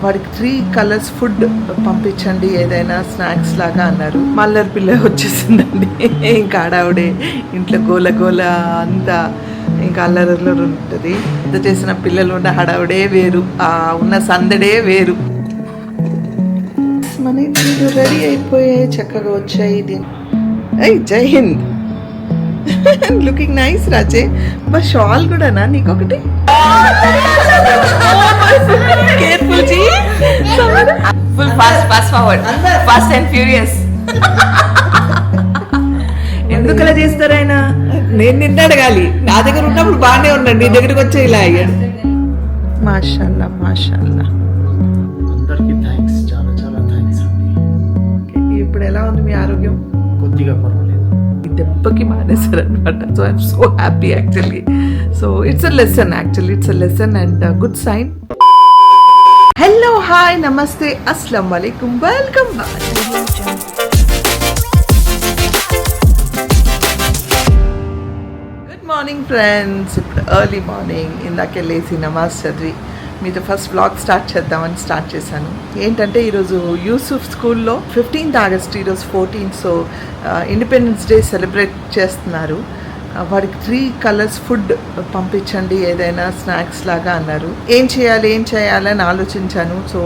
వాడికి 3 colours food పంపించండి ఏదైనా స్నాక్స్ లాగా అన్నారు. మల్లర్ పిల్ల వచ్చేసిందండి. ఇంకా ఆడావిడే ఇంట్లో గోల గోల అంతా ఇంకా అల్లరిలో ఉంటుంది. ఎంత చేసిన పిల్లలు ఉన్న హడావిడే వేరు, ఉన్న సందడే వేరు. మన ఇల్లు రెడీ అయిపోయాయి, చక్కగా వచ్చాయి. జై హింద్. Looking nice Raje. But shawl కూడానా నీకొకటి? కేర్ఫుల్ జీ. Full fast forward, fast and furious. ఎందుకు అలా చేస్తారు ఆయన? నేను నిన్ను అడగాలి. నా దగ్గర ఉన్నప్పుడు బాగానే ఉన్నాడు, నీ దగ్గరికి వచ్చే ఇలా అయ్యాడు. మాషాల్లా మాషాల్లా. అందరికీ థ్యాంక్స్, చాలా చాలా థ్యాంక్స్ అండి. ఇప్పుడు ఎలా ఉంది మీ ఆరోగ్యం? కొద్దిగా పర్వాలేదు. ఈ దెబ్బకి మానేశారు అనమాట. So I'm so happy actually. So it's a lesson, actually it's a lesson and good sign. Hello, hi, నమస్తే, అస్సలాము అలైకుం, welcome back. Good morning friends. ఇప్పుడు ఎర్లీ మార్నింగ్, ఇందాకే లేచి నమాజ్ చదివి మీతో ఫస్ట్ వ్లాగ్ స్టార్ట్ చేద్దామని స్టార్ట్ చేశాను. ఏంటంటే ఈరోజు యూసుఫ్ స్కూల్లో 15th ఆగస్ట్, ఈరోజు 14th. So independence day celebrate చేస్తున్నారు. వాడికి 3 కలర్స్ ఫుడ్ పంపించండి ఏదైనా స్నాక్స్ లాగా అన్నారు. ఏం చేయాలని ఆలోచించాను. సో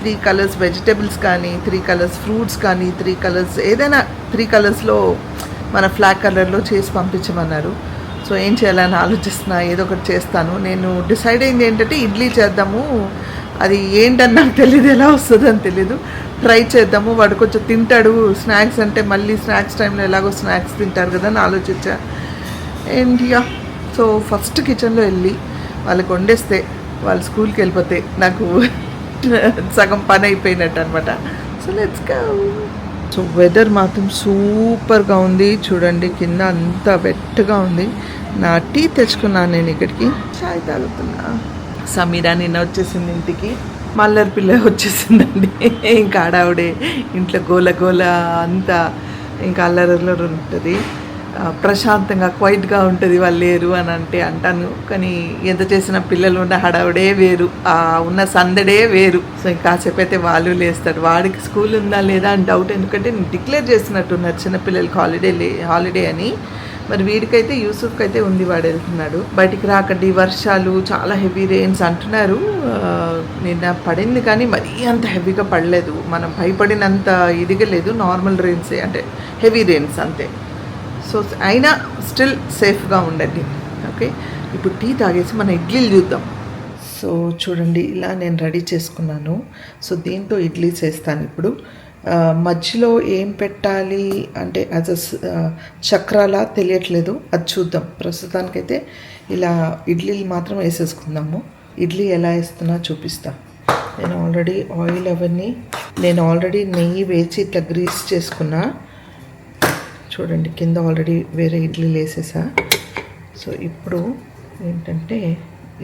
3 కలర్స్ వెజిటేబుల్స్ కానీ, 3 కలర్స్ ఫ్రూట్స్ కానీ, 3 కలర్స్ ఏదైనా 3 కలర్స్లో మన ఫ్లాగ్ కలర్లో చేసి పంపించమన్నారు. సో ఏం చేయాలని ఆలోచిస్తున్నా, ఏదో ఒకటి చేస్తాను. నేను డిసైడ్ అయింది ఏంటంటే ఇడ్లీ చేద్దాము. అది ఏంటని నాకు తెలియదు, ఎలా వస్తుందో అని తెలీదు. ట్రై చేద్దాము, వాడు కొంచెం తింటాడు. స్నాక్స్ అంటే మళ్ళీ స్నాక్స్ టైంలో ఎలాగో స్నాక్స్ తింటారు కదా అని ఆలోచించా. అండ్ సో ఫస్ట్ కిచెన్లో వెళ్ళి వాళ్ళకి వండేస్తే వాళ్ళు స్కూల్కి వెళ్ళిపోతే నాకు సగం పని అయిపోయినట్టు అనమాట. So let's go. So weather మాత్రం సూపర్గా ఉంది చూడండి. కింద అంతా వెట్గా ఉంది. నా టీ తెచ్చుకున్నాను నేను ఇక్కడికి, చాయ్ తాగుతున్నా. సమీరా నిన్న వచ్చేసింది ఇంటికి. మల్లర్ పిల్ల వచ్చేసిందండి. ఇంకా ఆడావిడే ఇంట్లో గోల గోల అంతా ఇంకా అల్లరిలో ఉంటుంది. ప్రశాంతంగా క్వైట్గా ఉంటుంది వాళ్ళు లేరు అని అంటాను. కానీ ఎంత చేసిన పిల్లలు ఉన్న హడావిడే వేరు, ఉన్న సందడే వేరు. సో ఇంకాసేపు అయితే వాళ్ళు లేస్తాడు. వాడికి స్కూల్ ఉందా లేదా అని డౌట్, ఎందుకంటే డిక్లేర్ చేసినట్టున్నారు చిన్నపిల్లలకి హాలిడే అని. మరి వీడికైతే యూసుఫ్కి అయితే ఉంది, వాడు వెళ్తున్నాడు. బయటికి రాకండి, వర్షాలు చాలా హెవీ రెయిన్స్ అంటున్నారు. నిన్న పడింది కానీ మరీ అంత హెవీగా పడలేదు, మనం భయపడినంత ఇదిగా లేదు. నార్మల్ రెయిన్సే, అంటే హెవీ రెయిన్స్ అంతే. సో అయినా స్టిల్ సేఫ్గా ఉండండి. ఓకే, ఇప్పుడు టీ తాగేసి మన ఇడ్లీలు చూద్దాం. సో చూడండి, ఇలా నేను రెడీ చేసుకున్నాను. సో దీంతో ఇడ్లీ చేస్తాను ఇప్పుడు. మధ్యలో ఏం పెట్టాలి అంటే యాజ్ చక్రాలా తెలియట్లేదు, అది చూద్దాం. ప్రస్తుతానికైతే ఇలా ఇడ్లీలు మాత్రం వేసేసుకుందాము. ఇడ్లీ ఎలా వేస్తున్నా చూపిస్తా. నేను ఆల్రెడీ నెయ్యి వేసి ఇట్లా గ్రీస్ చేసుకున్నా. చూడండి, కింద ఆల్రెడీ వేరే ఇడ్లీలు వేసేసా. సో ఇప్పుడు ఏంటంటే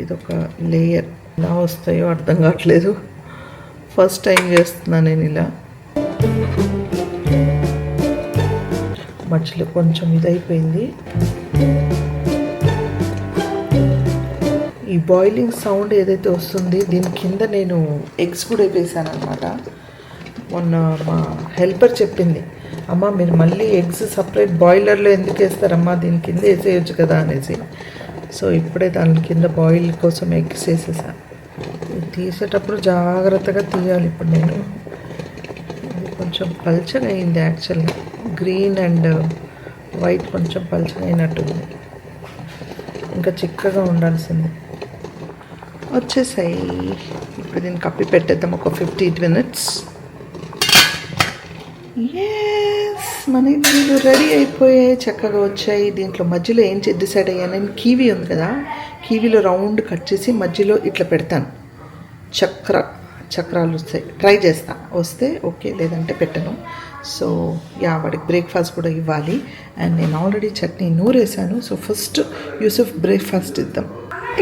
ఇదొక లేయర్, ఎలా వస్తాయో అర్థం కావట్లేదు. ఫస్ట్ టైం చేస్తున్నా నేను ఇలా. మధ్యలో కొంచెం ఇదైపోయింది. ఈ బాయిలింగ్ సౌండ్ ఏదైతే వస్తుంది, దీని కింద నేను ఎగ్స్ కూడా వేసాను అనమాట. మొన్న మా హెల్పర్ చెప్పింది, అమ్మ మీరు మళ్ళీ ఎగ్స్ సపరేట్ బాయిలర్లో ఎందుకు వేస్తారమ్మా, దీని కింద వేసేయచ్చు కదా అనేసి. సో ఇప్పుడే దాని కింద బాయిల్ కోసం ఎగ్స్ వేసేసా. తీసేటప్పుడు జాగ్రత్తగా తీయాలి. ఇప్పుడు నేను ఇది కొంచెం పల్చగా అయింది యాక్చువల్గా, గ్రీన్ అండ్ వైట్ కొంచెం పల్చగా అయినట్టుంది, ఇంకా చిక్కగా ఉండాల్సింది. వచ్చేసాయి. ఇప్పుడు దీన్ని కప్పి పెట్టేద్దాం ఒక 15 minutes. మన ఇడ్లీలు రెడీ అయిపోయాయి, చక్కగా వచ్చాయి. దీంట్లో మధ్యలో ఏం డిసైడ్ అయ్యాను, నేను కీవీ ఉంది కదా, కీవీలో రౌండ్ కట్ చేసి మధ్యలో ఇట్లా పెడతాను. చక్రాలు వస్తాయి, ట్రై చేస్తా. వస్తే ఓకే, లేదంటే పెట్టను. సో వాడికి బ్రేక్ఫాస్ట్ కూడా ఇవ్వాలి. అండ్ నేను ఆల్రెడీ చట్నీ నూరేసాను. సో ఫస్ట్ యూసుఫ్ బ్రేక్ఫాస్ట్ ఇద్దాం.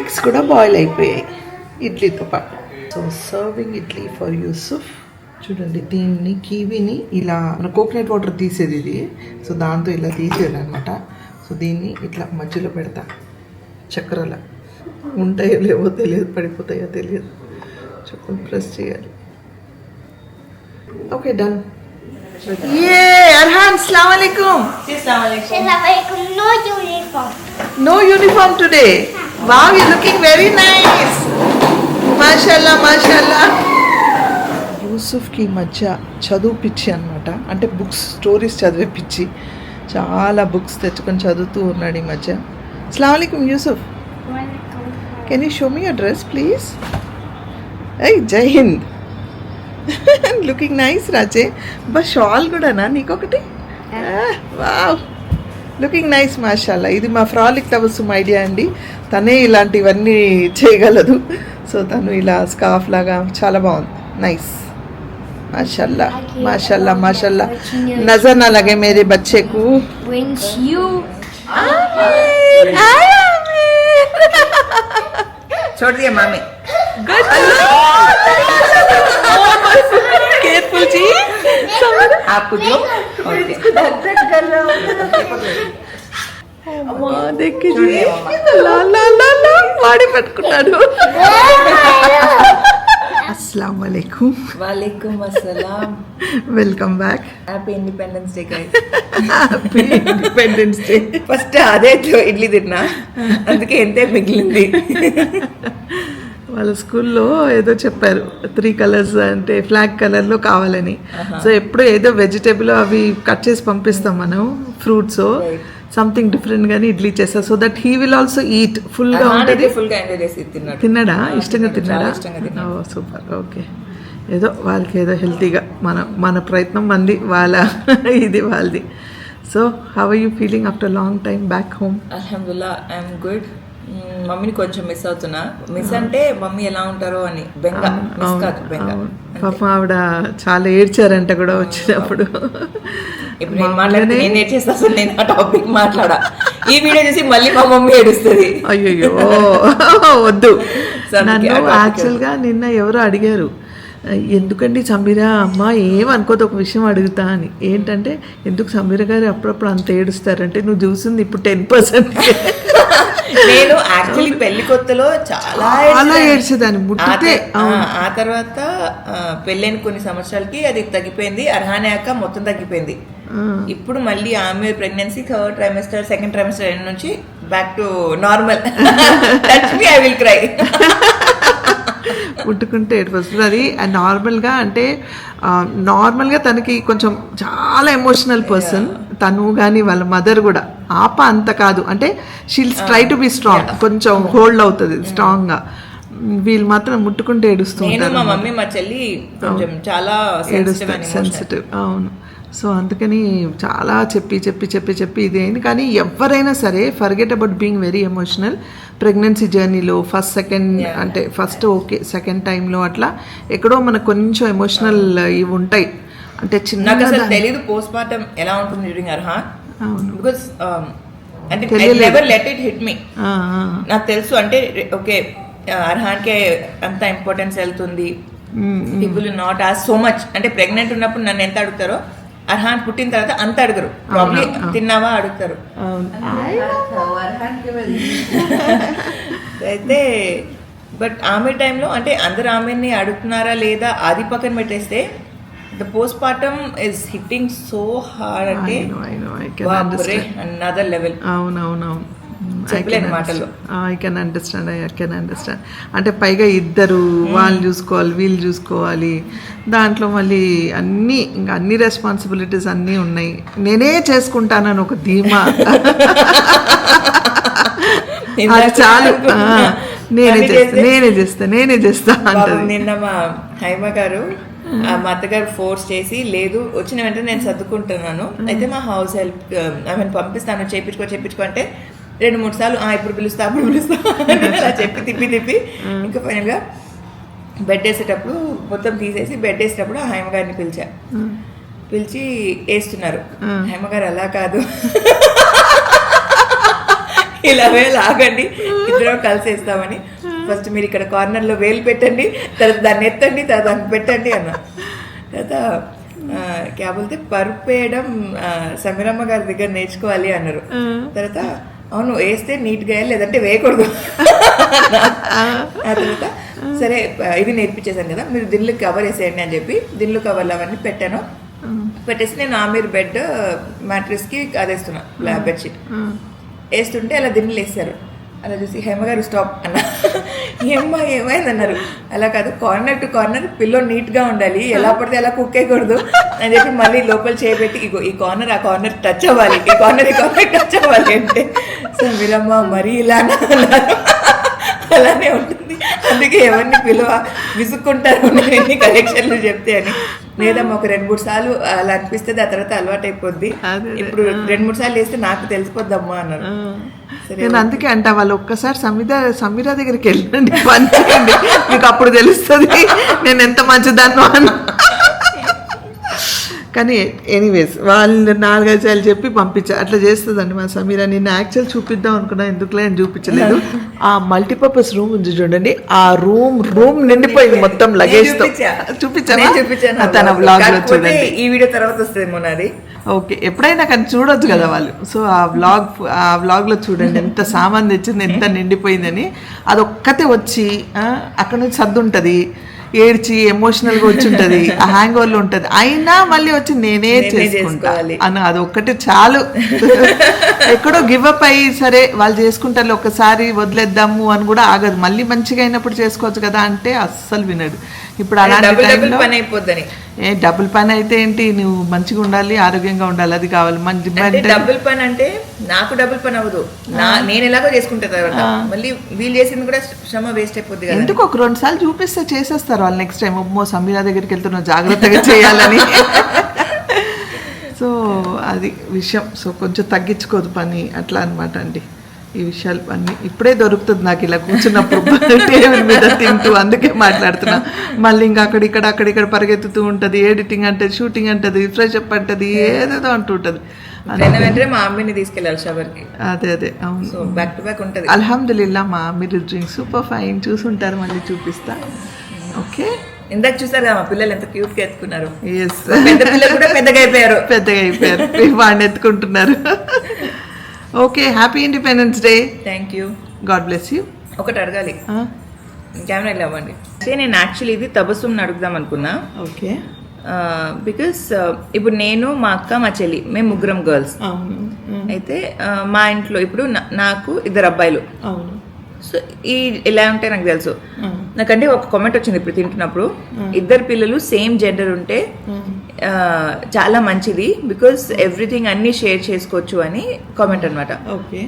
ఎగ్స్ కూడా బాయిల్ అయిపోయాయి ఇడ్లీతో పాటు. So serving idli for Yusuf. చూడండి, దీన్ని కీవీని ఇలా మన కోకోనట్ వాటర్ తీసేది ఇది. సో దాంతో ఇలా తీసేది అనమాట. సో దీన్ని ఇట్లా మధ్యలో పెడతా. చక్రాల ఉంటాయో లేవో తెలియదు, పడిపోతాయో తెలియదు. ప్రెస్ చేయాలి. Okay done. ఏ అర్హాన్ అస్సలాము అలైకుం. No uniform. No uniform today. Wow, you're looking very nice. మాషాల్లా మాషాల్లా. యూసుఫ్కి ఈ మధ్య చదువు పిచ్చి అనమాట. అంటే బుక్స్ స్టోరీస్ చదివే పిచ్చి. చాలా బుక్స్ తెచ్చుకొని చదువుతూ ఉన్నాడు ఈ మధ్య. అస్సలాము అలైకుం Yusuf. Can you show me your dress please? ఏయ్ జై హింద్. Looking nice Raje. But shawl కూడానా నీకొకటి? వావ్, లుకింగ్ నైస్ మాషాల్లా. ఇది మా ఫ్రాలిక్ తబస్సుమ్ ఐడియా అండి. తనే ఇలాంటివన్నీ చేయగలదు. సో తను ఇలా స్కార్ఫ్ లాగా చాలా బాగుంది. నైస్ माशाल्लाह माशाल्लाह माशाल्लाह. नजर ना लगे मेरे बच्चे को. Brings you. छोड़ दिया मामी. गुड. केयरफुल जी. आपको जो అమ్మా దేఖి జీ. లా లా లా లా వాడి పట్టుకున్నాడు. अस्सलाम वालेकुम. वालेकुम अस्सलाम. Welcome back. Happy Independence day guys. Happy Independence day. First అదే ఇడ్లీ తిన్నా, అందుకే ఎంతే మిగిలింది. వాళ్ళ స్కూల్లో ఏదో చెప్పారు 3 కలర్స్ అంటే ఫ్లాగ్ కలర్లో కావాలని. సో ఎప్పుడు ఏదో వెజిటేబుల్ అవి కట్ చేసి పంపిస్తాం మనం, ఫ్రూట్స్ సంథింగ్ డిఫరెంట్ గానీ ఇడ్లీ చేస్తా. So that he will also eat ఫుల్గా ఉంటుంది. ఫుల్ గా ఎంజాయ్ చేసి తిన్నాడు. తిన్నాడా? ఇష్టంగా తిన్నాడా? ఇష్టంగా ఓ సూపర్. ఓకే, ఏదో వాళ్ళకి ఏదో హెల్తీగా మన ప్రయత్నం మంది, వాళ్ళ ఇది వాళ్ళది. So how are you feeling after long time back home? అల్హమ్దుల్లా ఐఎమ్ గుడ్. మమ్మీని కొంచెం మిస్ అవుతున్నా. మిస్ అంటే మమ్మీ ఎలా ఉంటారో అని బెంగ, మిస్ కాదు బెంగ. పాపం ఆవిడ చాలా ఏడ్చారంట కూడా వచ్చినప్పుడు. ఇప్పుడు నేను మాట్లాడితే నేను ఏడ్చేస్తా, అసలు నేను ఆ టాపిక్ మాట్లాడా. ఈ వీడియో చూసి మళ్ళీ మా మమ్మీ ఏడుస్తుంది. అయ్యో వద్దు. నన్ను యాక్చువల్గా నిన్న ఎవరో అడిగారు, ఎందుకండి సమీరా అమ్మ ఏమనుకోదు ఒక విషయం అడుగుతా అని. ఏంటంటే ఎందుకు సమీర గారు అప్పుడప్పుడు అంత ఏడుస్తారంటే నువ్వు చూసింది ఇప్పుడు 10%. నేను యాక్చువల్లీ పెళ్లి కొత్తలో చాలా ఏడ్చేదాన్ని ముట్టితే. ఆ తర్వాత పెళ్ళైన కొన్ని సంవత్సరాలకి అది తగ్గిపోయింది. అర్హానే అక్క మొత్తం తగ్గిపోయింది. ఇప్పుడు మళ్ళీ ఆమె pregnancy 3rd trimester 2nd trimester నుంచి back to normal. Touch me I will cry. ముట్టుకుంటే ఏడుపొస్తుంది. అది నార్మల్గా అంటే నార్మల్గా తనకి కొంచెం చాలా ఎమోషనల్ పర్సన్ తను, కానీ వాళ్ళ మదర్ కూడా. ఆప అంత కాదు, అంటే she'll try to be strong, కొంచెం హోల్డ్ అవుతుంది స్ట్రాంగ్గా. వీళ్ళు మాత్రం ముట్టుకుంటే ఏడుస్తుంటారు. మా మమ్మీ మా చెల్లి కొంచెం చాలా సెన్సిటివ్. అవును. సో అందుకని చాలా చెప్పి ఇదేంటి. కానీ ఎవరైనా సరే forget about being very emotional. Pregnancy జర్నీలో అంటే ఫస్ట్ ఓకే, సెకండ్ టైంలో అట్లా ఎక్కడో మనకు కొంచెం ఎమోషనల్ ఇవి ఉంటాయి. అంటే నాకు అసలు తెలీదు పోస్ట్ మార్టం ఎలా ఉంటుంది డ్యూరింగ్ అర్హాన్. బికాస్ అంటే never let it hit me. నాకు తెలుసు అంటే ఓకే అర్హాన్కే అంత ఇంపార్టెన్స్ వెళ్తుంది. People not as so much. అంటే ప్రెగ్నెంట్ ఉన్నప్పుడు నన్ను ఎంత అడుగుతారో అర్హాన్ పుట్టిన తర్వాత అంత అడుగురు. ప్రాబ్లీ తిన్నావా అడుగుతారు. అయితే బట్ ఆమె టైంలో అంటే అందరు ఆమెని అడుగుతున్నారా లేదా అది పక్కన పెట్టేస్తే the post partum is hitting so hard. అంటే అనదర్ లెవెల్. అవునవునవును. చెప్పలేని మాటల్లో. I can understand. అంటే పైగా ఇద్దరు, వాళ్ళు చూసుకోవాలి వీళ్ళు చూసుకోవాలి. దాంట్లో మళ్ళీ అన్ని రెస్పాన్సిబిలిటీస్ అన్నీ ఉన్నాయి. నేనే చేసుకుంటానని ఒక ధీమా. అది చాలు. నేనే చేస్తా అంటది. నిన్న మా హైమ గారు మా అత్తగారు ఫోర్స్ చేసి లేదు వచ్చిన వెంటనే నేను సర్దుకుంటున్నాను, అయితే మా హౌస్ హెల్ప్ ఆమెను పంపిస్తాను చేయించుకో అంటే 2-3 సార్లు ఇప్పుడు పిలుస్తా అలా చెప్పి తిప్పి ఇంకా ఫైనల్గా బెడ్ వేసేటప్పుడు మొత్తం తీసేసి బెడ్ వేసేటప్పుడు ఆ హైమ గారిని పిలిచి వేస్తున్నారు. హైమ గారు అలా కాదు, ఇలాగే లాగండి, ఇద్దరం కలిసి వేస్తామని. ఫస్ట్ మీరు ఇక్కడ కార్నర్లో వేలు పెట్టండి, తర్వాత దాన్ని ఎత్తండి, తర్వాత దాన్ని పెట్టండి అన్న. తర్వాత క్యా బోల్తే పరుపు వేయడం సమీరమ్మ గారి దగ్గర నేర్చుకోవాలి అన్నారు. తర్వాత అవును వేస్తే నీట్గా లేదంటే వేయకూడదు. ఆ తర్వాత సరే ఇది నేర్పించేశాను కదా, మీరు దిల్లు కవర్ వేసేయండి అని చెప్పి దిల్లు కవర్లు అవన్నీ పెట్టాను. పెట్టేసి నేను ఆమెర్ బెడ్ మ్యాట్రెస్కి అదేస్తున్నా బెడ్షీట్ వేస్తుంటే అలా దిన్నులు వేస్తారు. అలా చూసి హేమగారు స్టాప్ అన్న. ఏమ్మా ఏమైంది అన్నారు. అలా కాదు, కార్నర్ టు కార్నర్ పిల్లో నీట్గా ఉండాలి, ఎలా పడితే ఎలా కుక్ అయ్యకూడదు అని చెప్పి మళ్ళీ లోపల చేయబెట్టి ఇగో ఈ కార్నర్ ఆ కార్నర్ టచ్ అవ్వాలి, ఈ కార్నర్ టచ్ అవ్వాలి అంటే సో మీరమ్మా మరీ ఇలా అన్నారు. అలానే ఉంటుంది, అందుకే ఎవరిని పిలువ విసుక్కుంటారు నేను ఎన్ని కరెక్షన్లు చెప్తే అని. లేదమ్మా ఒక 2-3 సార్లు అలా అనిపిస్తుంది, ఆ తర్వాత అలవాటు అయిపోద్ది, ఇప్పుడు 2-3 సార్లు వేస్తే నాకు తెలిసిపోద్దమ్మా అన్నారు. నేను అందుకే అంటా వాళ్ళు ఒక్కసారి సమీరా దగ్గరికి వెళ్ళండి, పని చేయండి, మీకు అప్పుడు తెలుస్తుంది నేను ఎంత మంచిదాన్నో అని. కానీ ఎనీవేస్ వాళ్ళు 4-5 సార్లు చెప్పి పంపించారు. అట్లా చేస్తుందండి మా సమీరా. నేను యాక్చువల్ చూపిద్దాం అనుకున్నా, ఎందుకులే అని చూపించలేదు. ఆ మల్టీపర్పస్ రూమ్ ఉంది చూడండి, ఆ రూమ్ నిండిపోయింది మొత్తం లగేజ్ తో. చూపించాను తన వ్లాగ్ లో చూడండి. ఈ వీడియో తర్వాత వస్తుంది మొన్నది. ఓకే, ఎప్పుడైనా కానీ చూడొచ్చు కదా వాళ్ళు. సో ఆ వ్లాగ్ లో చూడండి ఎంత సామాన్ తెచ్చింది, ఎంత నిండిపోయిందని. అదొక్కతే వచ్చి అక్కడ నుంచి సర్దు ఉంటుంది, ఏడ్చి ఎమోషనల్గా వచ్చి ఉంటుంది, ఆ హ్యాంగ్ ఓవర్లో ఉంటుంది, అయినా మళ్ళీ వచ్చి నేనే చేసుకుంటాను అని అది ఒక్కటి చాలు. ఎక్కడో గివప్ అయ్యి సరే వాళ్ళు చేసుకుంటారు ఒకసారి వదిలేద్దాము అని కూడా ఆగదు, మళ్ళీ మంచిగా అయినప్పుడు చేసుకోవచ్చు కదా అంటే అస్సలు వినడు. ఇప్పుడు అలాంటి టైంలో డబుల్ పని అయితే ఏంటి, నువ్వు మంచిగా ఉండాలి, ఆరోగ్యంగా ఉండాలి, అది కావాలి. మంచి డబుల్ పని అంటే నాకు డబుల్ పని అవ్వదు, నేను ఎలాగో చేసుకుంటా తర్వాత మళ్ళీ వీళ్ళు చేసింది కూడా శ్రమ వేస్ట్ అయిపోద్ది కదా. ఎందుకు ఒక 2 సార్లు చూపిస్తే చేసేస్తారు వాళ్ళు. నెక్స్ట్ టైం అమ్మో సమీరా దగ్గరికి వెళ్తున్నావు జాగ్రత్తగా చేయాలని. సో అది విషయం. సో కొంచెం తగ్గించుకోదు పని, అట్లా అనమాట అండి. ఈ విషయాలు అన్నీ ఇప్పుడే దొరుకుతుంది నాకు ఇలా కూర్చున్నప్పుడు టేబుల్ మీద తింటూ, అందుకే మాట్లాడుతున్నా. మళ్ళీ ఇంకా అక్కడిక్కడ పరిగెత్తుతూ ఉంటుంది, ఎడిటింగ్ అంటది, షూటింగ్ అంటది, ఫ్రెష్ అప్ అంటది, ఏదేదో అంటుంటది. మా అమ్మని తీసుకెళ్ళాలి షవర్కి. అదే అవును, బ్యాక్ టు బ్యాక్ ఉంటుంది. అల్హమ్దులిల్లా మా మీరు డ్రింక్ సూపర్ ఫైన్, చూసుంటారు, మళ్ళీ చూపిస్తా. ఓకే, ఇందాక చూసారు కదా మా పిల్లలు ఎంత క్యూట్ గా ఎత్తుకున్నారు. ఎస్, పెద్ద పిల్లలు కూడా పెద్దగా అయిపోయారు వాడిని ఎత్తుకుంటున్నారు. Okay, happy Independence Day. Thank you, God bless you. ఒకటి అడగాలి, కెమెరా ఇలా అవ్వండి. నేను యాక్చువల్లీ ఇది తబస్సుని అడుగుదాం అనుకున్నా. ఓకే, బికాస్ ఇప్పుడు నేను, మా అక్క, మా చెల్లి, మేము 3 గర్ల్స్. అయితే మా ఇంట్లో ఇప్పుడు నాకు 2 అబ్బాయిలు. అవును. సో ఇలా ఉంటే నాకు తెలుసు. నాకంటే ఒక కామెంట్ వచ్చింది ఇప్పుడు తింటున్నప్పుడు, 2 పిల్లలు సేమ్ జెండర్ ఉంటే చాలా మంచిది, బికాస్ ఎవ్రీథింగ్ అన్ని షేర్ చేసుకోవచ్చు అని కామెంట్ అనమాట. ఓకే,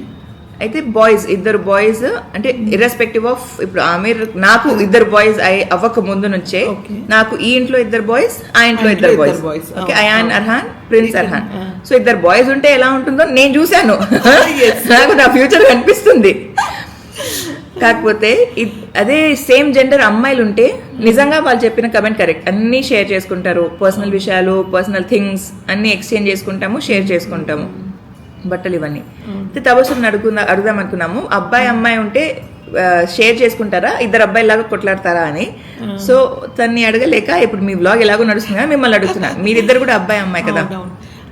అయితే బాయ్స్ 2 బాయ్స్ అంటే ఇర్రెస్పెక్టివ్ ఆఫ్ ఇప్పుడు ఆమెర్ నాకు 2 బాయ్స్ అవ్వక ముందు నుంచే నాకు ఈ ఇంట్లో 2 బాయ్స్, ఆ ఇంట్లో 2 boys. Okay, Ayaan Arhan, prince Arhan. So 2 boys ఉంటే ఎలా ఉంటుందో నేను చూశాను. నాకు నా ఫ్యూచర్ కనిపిస్తుంది. కాకపోతే అదే సేమ్ జెండర్ అమ్మాయిలు ఉంటే నిజంగా వాళ్ళు చెప్పిన కమెంట్ కరెక్ట్, అన్నీ షేర్ చేసుకుంటారు, పర్సనల్ విషయాలు, పర్సనల్ థింగ్స్ అన్నీ ఎక్స్చేంజ్ చేసుకుంటాము, షేర్ చేసుకుంటాము, బట్టలు ఇవన్నీ. అయితే తబస్సుని అడుగుదాం అనుకున్నాము, అబ్బాయి అమ్మాయి ఉంటే షేర్ చేసుకుంటారా, 2 అబ్బాయిలాగా కొట్లాడతారా అని. సో తన్ని అడగలేక ఇప్పుడు మీ వ్లాగ్ ఎలాగో నడుస్తుంది కదా, మిమ్మల్ని అడుగుతున్నా. మీరిద్దరు కూడా అబ్బాయి అమ్మాయి కదా,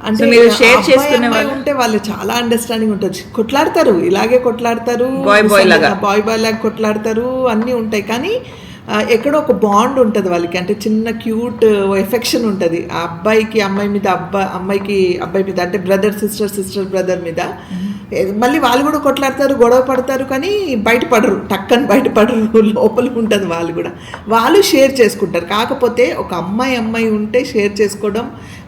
అంటే మీరు షేర్ చేసుకునే వాళ్ళు ఉంటే వాళ్ళు చాలా అండర్స్టాండింగ్ ఉంటుంది, కొట్లాడతారు, ఇలాగే కొట్లాడతారు, బాయ్ లాగా కొట్లాడతారు, అన్నీ ఉంటాయి. కానీ ఎక్కడో ఒక బాండ్ ఉంటుంది వాళ్ళకి, అంటే చిన్న క్యూట్ ఎఫెక్షన్ ఉంటుంది ఆ అబ్బాయికి అమ్మాయి మీద, అమ్మాయికి అబ్బాయి మీద, అంటే బ్రదర్ సిస్టర్ బ్రదర్ మీద. మళ్ళీ వాళ్ళు కూడా కొట్లాడతారు, గొడవ పడతారు, కానీ బయటపడరు, టక్కని బయటపడరు, లోపల ఉంటుంది వాళ్ళు కూడా. వాళ్ళు షేర్ చేసుకుంటారు. కాకపోతే ఒక అమ్మాయి ఉంటే షేర్ చేసుకోవడం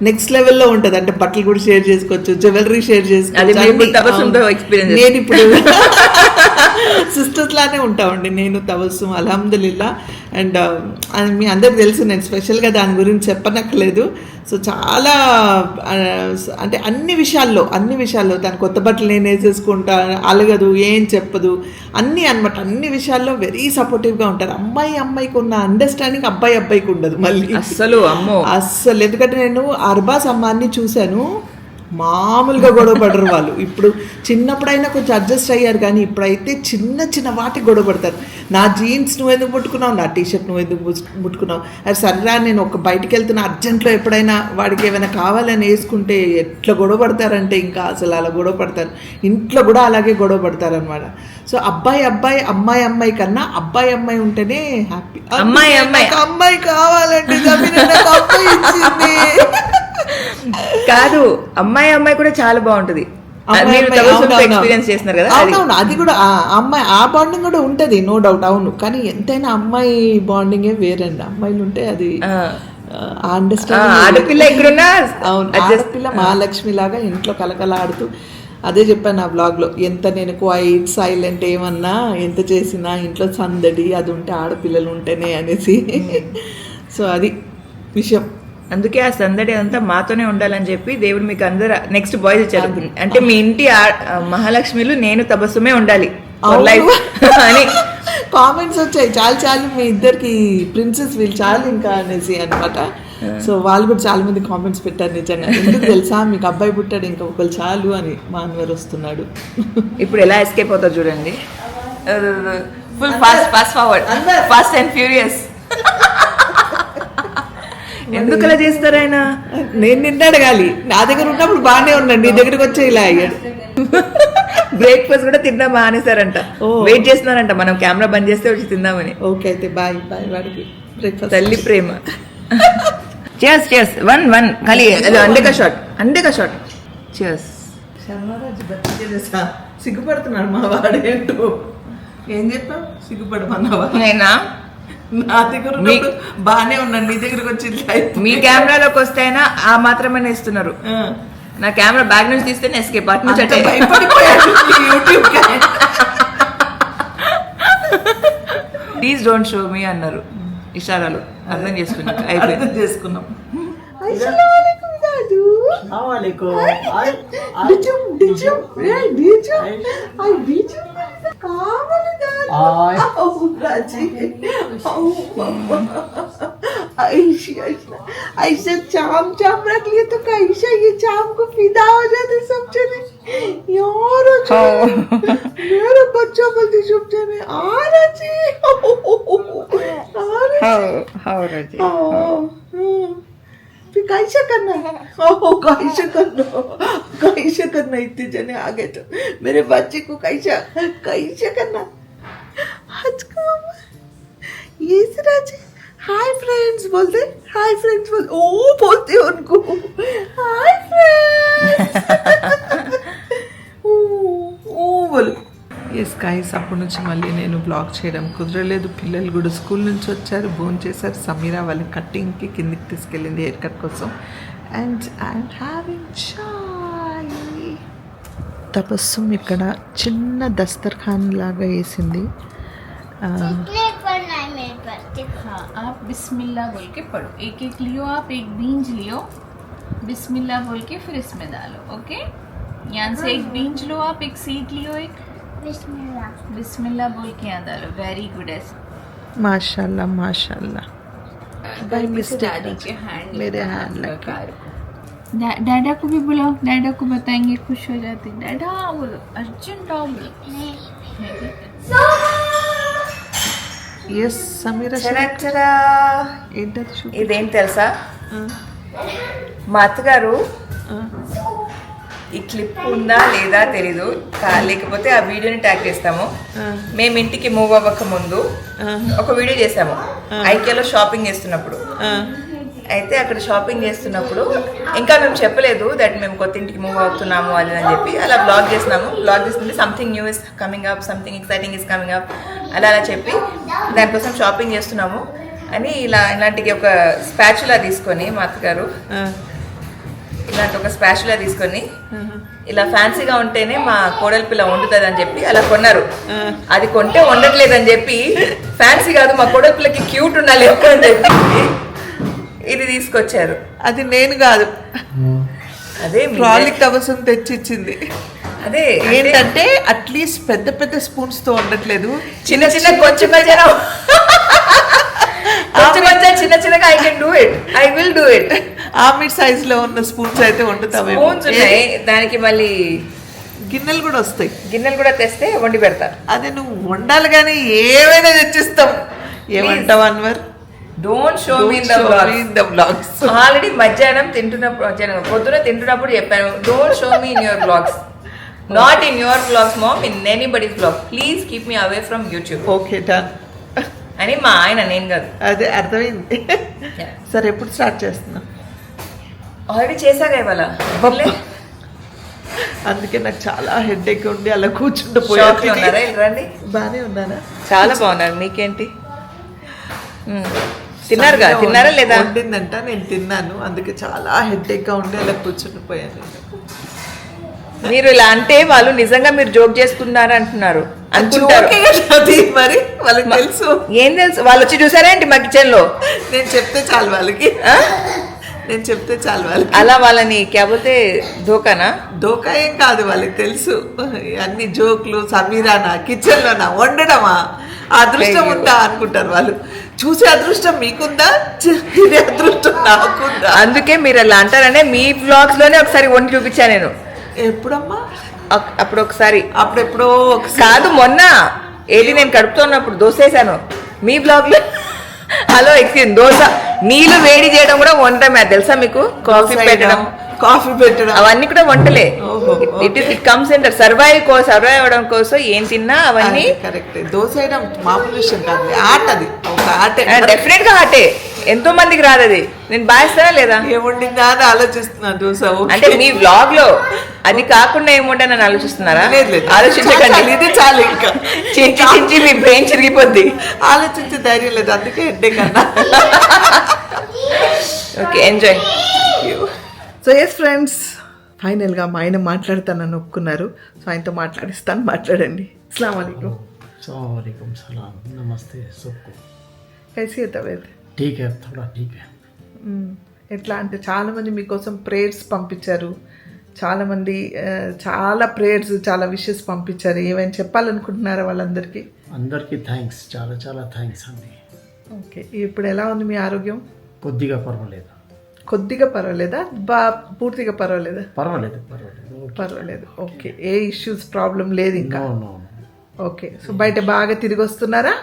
నెక్స్ట్ లెవెల్లో ఉంటుంది. అంటే బట్టలు కూడా షేర్ చేసుకోవచ్చు, జ్యువెలరీ షేర్ చేసుకోవచ్చు. నేను ఇప్పుడు సిస్టర్స్ లానే ఉంటామండి, నేను తబస్సు అల్హమ్దులిల్లా. అండ్ మీ అందరికి తెలుసు, నేను స్పెషల్గా దాని గురించి చెప్పనక్కర్లేదు. సో చాలా అంటే అన్ని విషయాల్లో తను కొత్త బట్టలు నేను వేసేసుకుంటా, అలగదు, ఏం చెప్పదు, అన్నీ అనమాట. అన్ని విషయాల్లో వెరీ సపోర్టివ్గా ఉంటారు. అమ్మాయికి ఉన్న అండర్స్టాండింగ్ అబ్బాయికి ఉండదు మళ్ళీ అస్సలు. ఎందుకంటే నేను అర్బాస్ అమ్మాయిని చూశాను, మామూలుగా గొడవ పడరు వాళ్ళు. ఇప్పుడు చిన్నప్పుడైనా కొంచెం అడ్జస్ట్ అయ్యారు, కానీ ఇప్పుడైతే చిన్న చిన్న వాటికి గొడవ పడతారు. నా జీన్స్ నువ్వు ఎందుకు ముట్టుకున్నావు, నా టీషర్ట్ నువ్వు ఎందుకు ముట్టుకున్నావు, అది సర్రా నేను ఒక బయటికి వెళ్తున్నా అర్జెంట్లో ఎప్పుడైనా వాడికి ఏమైనా కావాలని వేసుకుంటే ఎట్లా గొడవ పడతారంటే ఇంకా అసలు అలా గొడవ పడతారు. ఇంట్లో కూడా అలాగే గొడవ పడతారు అనమాట. సో అబ్బాయి అమ్మాయి కన్నా అమ్మాయి ఉంటేనే హ్యాపీ. అమ్మాయి కావాలంటే అబ్బాయి ఇచ్చింది. కాదు, అమ్మాయి కూడా చాలా బాగుంటది. ఎక్స్పీరియన్స్ చేస్తున్నారు కదా. అవునవును, అది కూడా అమ్మాయి ఆ బాండింగ్ కూడా ఉంటది, నో డౌట్. అవును, కానీ ఎంతైనా అమ్మాయి బాండింగే వేరండి. అమ్మాయిలు ఉంటే అది అండర్స్టాండింగ్. ఆడపిల్ల ఎక్కడున్నా అవును, ఆడపిల్ల మహాలక్ష్మి లాగా ఇంట్లో కలకలాడుతూ, అదే చెప్పాను ఆ బ్లాగ్లో, ఎంత నేను క్వైట్ సైలెంట్ ఏమన్నా ఎంత చేసినా ఇంట్లో సందడి అది ఉంటే ఆడపిల్లలు ఉంటేనే అనేసి. సో అది విషయం. అందుకే ఆ సందడి అంతా మాతోనే ఉండాలని చెప్పి దేవుడు మీకు అందరు నెక్స్ట్ బాయ్స్ ఇచ్చారు. అంటే మీ ఇంటి మహాలక్ష్మిలు నేను తబస్సుమే ఉండాలి అని కామెంట్స్ వచ్చాయి చాలు మీ ఇద్దరికి ప్రిన్సెస్ వీళ్ళు చాలు ఇంకా అనేసి అనమాట. సో వాళ్ళు కూడా చాలా మంది కామెంట్స్ పెట్టారు. నిజంగా ఎందుకు తెలుసా, మీకు అబ్బాయి పుట్టాడు ఇంకా ఒకళ్ళు చాలు అని మా అన్వర్ వస్తున్నాడు. ఇప్పుడు ఎలా ఎస్కేప్ అవుతారు చూడండి, full fast forward, fast and furious. ఎందుకు అలా చేస్తారు ఆయన? నేను నిన్ను అడగాలి, నా దగ్గర ఉన్నప్పుడు బాగానే ఉన్నాడు, నీ దగ్గరికి వచ్చే ఇలా అయ్యాడు. బ్రేక్ఫాస్ట్ కూడా తిందాం మానేశారంట, వెయిట్ చేస్తున్నారంట మనం కెమెరా బంద్ చేస్తే వచ్చి తిందామని. ఓకే అయితే బాయ్ వాడికి బ్రేక్ఫాస్ట్. తల్లి ప్రేమ. చేస్ 1 ఖాళీ అండే కా షాట్. చేస్. శర్మరాజు బతికేసా సిగ్గుపడుతున్నాడు మా వాడేంటో. ఏం చెప్పావు, సిగ్గుపడమన్నావా? నేనా? నా దగ్గర బాగానే ఉన్నాను, నీ దగ్గరకు వచ్చి మీ కెమెరాలోకి వస్తేనా ఆ మాత్రమే ఇస్తున్నారు. నా కెమెరా బ్యాగ్ నుంచి తీస్తే ఎస్కేప్ అటు నుంచి అటే. ప్లీజ్ డోంట్ షో మీ అన్నారు. ఇషారాలు అర్థం చేసుకున్నాం. ऐसा चाम रख लिए तो कैसा ये चाम को फिदा हो जाते सब जने यार। मेरा बच्चा बोलती सब जने आ राजी फिर कैसा करना है, कैसा करना इतने जने आ गए तो मेरे बच्चे को कैसा करना। आज का मामा ये राजी हाय फ्रेंड्स बोलते, हाय फ्रेंड्स बोल, ओ बोलते उनको हाय फ्रेंड्स ఓ बोलो. ఎస్ గైస్, అప్పటి నుంచి మళ్ళీ నేను బ్లాగ్ చేయడం కుదరలేదు. పిల్లలు కూడా స్కూల్ నుంచి వచ్చారు, భోజనం చేశారు. సమీరా వాళ్ళ కట్టింగ్కి కిందికి తీసుకెళ్ళింది హెయిర్ కట్ కోసం. అండ్ ఐఎమ్ హ్యావింగ్ చాయ్. తపస్సు ఇక్కడ చిన్న దస్తర్ఖాన్ లాగా వేసింది. हाँ, आप बिस्मिल्लाह बोल के पढ़ो, एक लियो, आप एक बींज लियो, बिस्मिल्लाह बोल के फिर इसमें डालो. ओके, यहाँ से एक बींज लो, आप एक सीड लियो, एक बिस्मिल्लाह बोल के यहाँ डालो. Very good. ऐसे माशाल्लाह माशाल्लाह. बाय मिस्टेक मेरे हैंड लगा. डाडा को भी बुलाओ, डाडा को बताएंगे, खुश हो जाते. डाडा बोलो, अर्जुन डाओ बोलो. ఎస్ సమీరా ఇదేం తెలుసా, మా అత్తగారు ఈ క్లిప్ ఉందా లేదా తెలీదు, లేకపోతే ఆ వీడియోని ట్యాగ్ చేస్తాము. మేము ఇంటికి మూవ్ అవ్వక ముందు ఒక వీడియో చేసాము ఐకేలో షాపింగ్ చేస్తున్నప్పుడు. అయితే అక్కడ షాపింగ్ చేస్తున్నప్పుడు ఇంకా మేము చెప్పలేదు దట్ మేము కొత్త ఇంటికి మూవ్ అవుతున్నాము అది అని చెప్పి అలా బ్లాగ్ చేస్తున్నాము. బ్లాగ్ చేస్తుంటే something new is coming up, something exciting is coming up అలా చెప్పి దానికోసం షాపింగ్ చేస్తున్నాము అని ఇలాంటి ఒక స్పాచులా తీసుకొని మా అత్తగారు ఇలాంటి ఒక స్పాచులా తీసుకొని ఇలా ఫ్యాన్సీగా ఉంటేనే మా కోడలి పిల్ల వండుతుంది అని చెప్పి అలా కొన్నారు. అది కొంటే వండట్లేదని చెప్పి ఫ్యాన్సీ కాదు మా కోడలి పిల్లకి క్యూట్ ఉండాలి అని చెప్పి ఇది తీసుకొచ్చారు. అది నేను కాదు, అదే ప్రాలిక్ అవసరం తెచ్చిచ్చింది. అదే ఏంటంటే అట్లీస్ట్ పెద్ద పెద్ద స్పూన్స్ తో ఉండట్లేదు, చిన్న చిన్న కొంచెం చిన్న చిన్నగా I can do it, I will do it. ఆమిడ్ సైజ్ లో ఉన్న స్పూన్స్ అయితే వండుతావేమో. స్పూన్స్ ఉన్నాయి, దానికి మళ్ళీ గిన్నెలు కూడా వస్తాయి. గిన్నెలు కూడా తెస్తే వండి పెడతా. అదే నువ్వు వండాలి కానీ ఏమైనా తెచ్చిస్తాం. ఏమంటావు Anwar? Don't show me in the vlogs. Already మధ్యాహ్నం పొద్దున తింటున్నప్పుడు చెప్పాను, don't show me in your vlogs. Not in your vlogs mom, in anybody's vlog. Please keep me away from YouTube. Okay done అని మా ఆయన, నేను కాదు. అదే అర్థమైంది. సరే ఎప్పుడు స్టార్ట్ చేస్తున్నా? ఆల్రెడీ చేశాగా ఇవాళ. అందుకే నాకు చాలా హెడ్ఏక్ ఉండి అలా కూర్చుంటూ షాక్ లో ఉన్నారా? రండి. బాగానే ఉన్నానా? చాలా బాగున్నారు. మీకేంటి? తిన్నారుగా? తిన్నారా లేదా? వండిందంట, నేను తిన్నాను. అందుకే చాలా హెడ్ఏక్ గా ఉండి అలా కూర్చుండిపోయాను. మీరు ఇలా అంటే వాళ్ళు నిజంగా మీరు జోక్ చేసుకున్నారు అంటున్నారు అనుకుంటారు. మరి వాళ్ళకి తెలుసు. ఏం తెలుసు? వాళ్ళు వచ్చి చూసారా ఏంటి మా కిచెన్ లో? నేను చెప్తే చాలు వాళ్ళకి. నేను చెప్తే చాలు వాళ్ళకి. అలా వాళ్ళని క్యాబోతే ధోకానా? ధోకా ఏం కాదు, వాళ్ళకి తెలుసు. అన్ని జోక్లు. సమీరానా కిచెన్లోనా వండడమా? అదృష్టం ఉందా అనుకుంటారు వాళ్ళు. చూసే అదృష్టం మీకుందా? ఇది అదృష్టం నాకుందా? అందుకే మీరు అలా అంటారనే మీ వ్లాగ్స్ లోనే ఒకసారి వండి చూపించాను నేను. ఎప్పుడమ్మా? అప్పుడు ఒకసారి. అప్పుడెప్పుడో కాదు, మొన్న ఏది నేను కడుపుతున్నప్పుడు దోశ వేసాను మీ బ్లాగ్ లో. హలో ఎక్స్క్యూజ్, దోశ నీళ్ళు వేడి చేయడం కూడా వంటమే, తెలుసా మీకు? కాఫీ పెట్టడం అవన్నీ కూడా వంటలే. ఇట్ కమ్స్ ఇన్ సర్వైవ్ అవ్వడం కోసం ఏం తిన్నా అవన్నీ కరెక్ట్. దోశ వేయడం మామూలు విషయం కాదు, ఆట. అది ఒక ఆట, డెఫినెట్ గా ఆటే. ఎంతో మందికి రాదు అది. నేను బాధిస్తానా లేదా? ఏముండిందా అని ఆలోచిస్తున్నా. దోశ అంటే మీ వ్లాగ్ లో అది కాకుండా ఏముంటానని ఆలోచిస్తున్నారా? ఆలోచించకండి, ఇది చాలు. ఇంకా చించి మీ బ్రెయిన్ చిరిగిపోద్ది. ఆలోచించే ధైర్యం లేదు, అందుకే హెడ్ఏక్ కన్నా. Okay, enjoy. So yes friends, ఫైనల్గా మా ఆయన మాట్లాడతానని ఒప్పుకున్నారు. సో ఆయనతో మాట్లాడిస్తాను. మాట్లాడండి. అస్సలాము అలైకుం. वालेकुम सलाम, नमस्ते सबको. कैसी है तबीयत? ठीक है, थोड़ा ठीक है. ఎట్లా అంటే చాలామంది మీకోసం ప్రేయర్స్ పంపించారు. చాలామంది చాలా ప్రేయర్స్, చాలా విషెస్ పంపించారు. ఏమైనా చెప్పాలనుకుంటున్నారా వాళ్ళందరికీ? అందరికీ థ్యాంక్స్, చాలా చాలా థ్యాంక్స్ అండి. ఓకే, ఇప్పుడు ఎలా ఉంది మీ ఆరోగ్యం? కొద్దిగా పర్వాలేదు. కొద్దిగా పర్వాలేదా? పూర్తిగా పర్వాలేదా? పర్వాలేదు. ఓకే, ఏ ఇష్యూస్ ప్రాబ్లం లేదు ఇంకా? ఓకే. సో బయట బాగా తిరిగి వస్తున్నారా?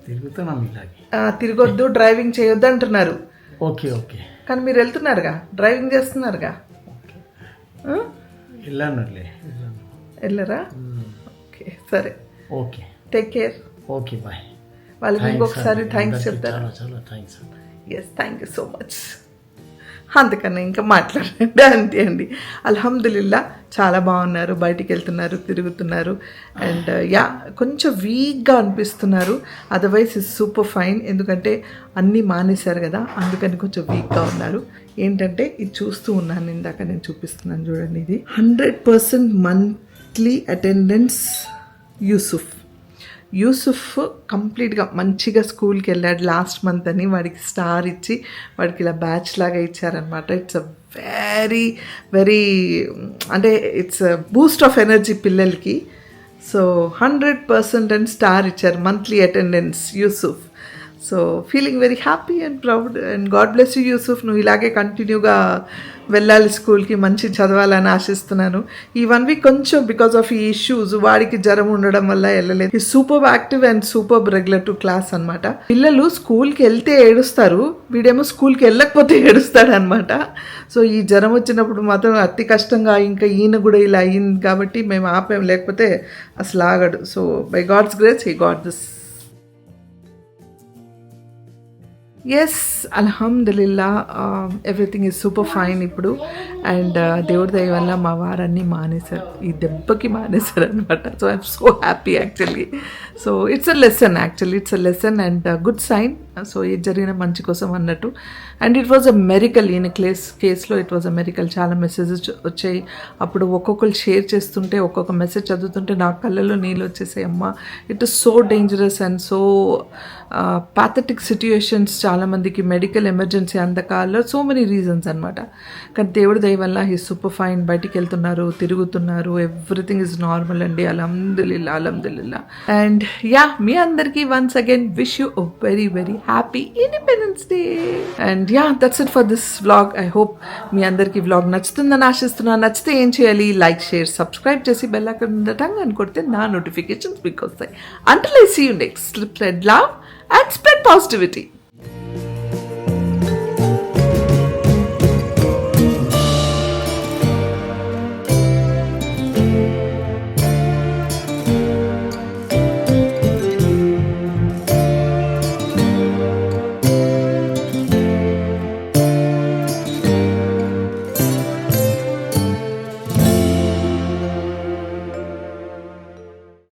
తిరుగుతున్నాం. ఇలాగే తిరగొద్దు, డ్రైవింగ్ చేయొద్దు అంటున్నారు. Okay okay. కానీ మీరు వెళ్తున్నారుగా, డ్రైవింగ్ చేస్తున్నారుగా. వెళ్ళరా? ఓకే సరే. Okay, take care. Okay, bye. వాళ్ళకి ఇంకొకసారి థ్యాంక్స్ చెప్తారా? చాలా thanks. Yes, thank you so much. అందుకన్నా ఇంకా మాట్లాడండి. అంతే అండి. అల్హమ్దులిల్లా చాలా బాగున్నారు. బయటికి వెళ్తున్నారు, తిరుగుతున్నారు. అండ్ యా, కొంచెం వీక్గా అనిపిస్తున్నారు. Otherwise is super fine. ఎందుకంటే అన్నీ మానేశారు కదా, అందుకని కొంచెం వీక్గా ఉన్నారు. ఏంటంటే ఇది చూస్తూ ఉన్నాను, ఇందాక నేను చూపిస్తున్నాను చూడండి. ఇది 100% మంత్లీ అటెండెన్స్ యూసుఫ్ కంప్లీట్గా మంచిగా స్కూల్కి వెళ్ళాడు లాస్ట్ మంత్ అని. వాడికి స్టార్ ఇచ్చి వాడికి ఇలా బ్యాచ్ లాగా ఇచ్చారనమాట. ఇట్స్ అ వెరీ వెరీ అంటే ఇట్స్ బూస్ట్ ఆఫ్ ఎనర్జీ పిల్లలకి. సో 100% అండ్ స్టార్ ఇచ్చారు monthly attendance Yusuf. So feeling very happy and proud. And God bless you Yusuf. నువ్వు ఇలాగే కంటిన్యూగా వెళ్ళాలి స్కూల్కి, మంచి చదవాలని ఆశిస్తున్నాను. ఈ 1 వీక్ కొంచెం బికాస్ ఆఫ్ ఈ ఇష్యూస్ వాడికి జ్వరం ఉండడం వల్ల వెళ్ళలేదు. ఈ super active and super regular to class అనమాట. పిల్లలు స్కూల్కి వెళ్తే ఏడుస్తారు, వీడేమో స్కూల్కి వెళ్ళకపోతే ఏడుస్తాడు అనమాట. సో ఈ జ్వరం వచ్చినప్పుడు మాత్రం అతి కష్టంగా, ఇంకా ఈయన కూడా ఇలా అయ్యింది కాబట్టి మేము ఆపాము, లేకపోతే అసలు ఆగడు. So by God's grace he got this. Yes, అల్హమ్దులిల్లా, ఎవ్రీథింగ్ ఈజ్ సూపర్ ఫైన్ ఇప్పుడు. అండ్ దేవుడి దయ వల్ల మా వారన్నీ మానేశారు, ఈ దెబ్బకి మానేశారు అనమాట. So I'm so happy actually. So it's a lesson and good sign. So ఇది జరిగిన మంచి కోసం అన్నట్టు. And it was a miracle. ఈయన కేసులో ఇట్ వాజ్ అ మెరికల్. చాలా మెసేజెస్ వచ్చాయి. అప్పుడు ఒక్కొక్కరు షేర్ చేస్తుంటే, ఒక్కొక్క మెసేజ్ చదువుతుంటే నా కళ్ళలో నీళ్ళు వచ్చేసాయి. అమ్మ, it is so dangerous and so pathetic situations. చాలామందికి మెడికల్ ఎమర్జెన్సీ అందకాల్లో సో మెనీ రీజన్స్ అనమాట. కానీ దేవుడి దయ వల్ల హీ సూపర్ ఫైన్. బయటికి వెళ్తున్నారు, తిరుగుతున్నారు, ఎవ్రీథింగ్ ఈజ్ నార్మల్ అండి. అల్హమ్దులిల్లా. అండ్ యా మీ అందరికీ once again wish you a very very happy Independence Day. And yeah that's it for this vlog. I hope మీ అందరికీ వ్లాగ్ నచ్చుతుందని ఆశిస్తున్నాను. నచ్చితే ఏం చేయాలి? లైక్, షేర్, సబ్స్క్రైబ్ చేసి బెల్ ఐకాన్ ఉండటం అని కొడితే నా నోటిఫికేషన్స్ మీకు వస్తాయి. Until I see you next, spread love and spread positivity.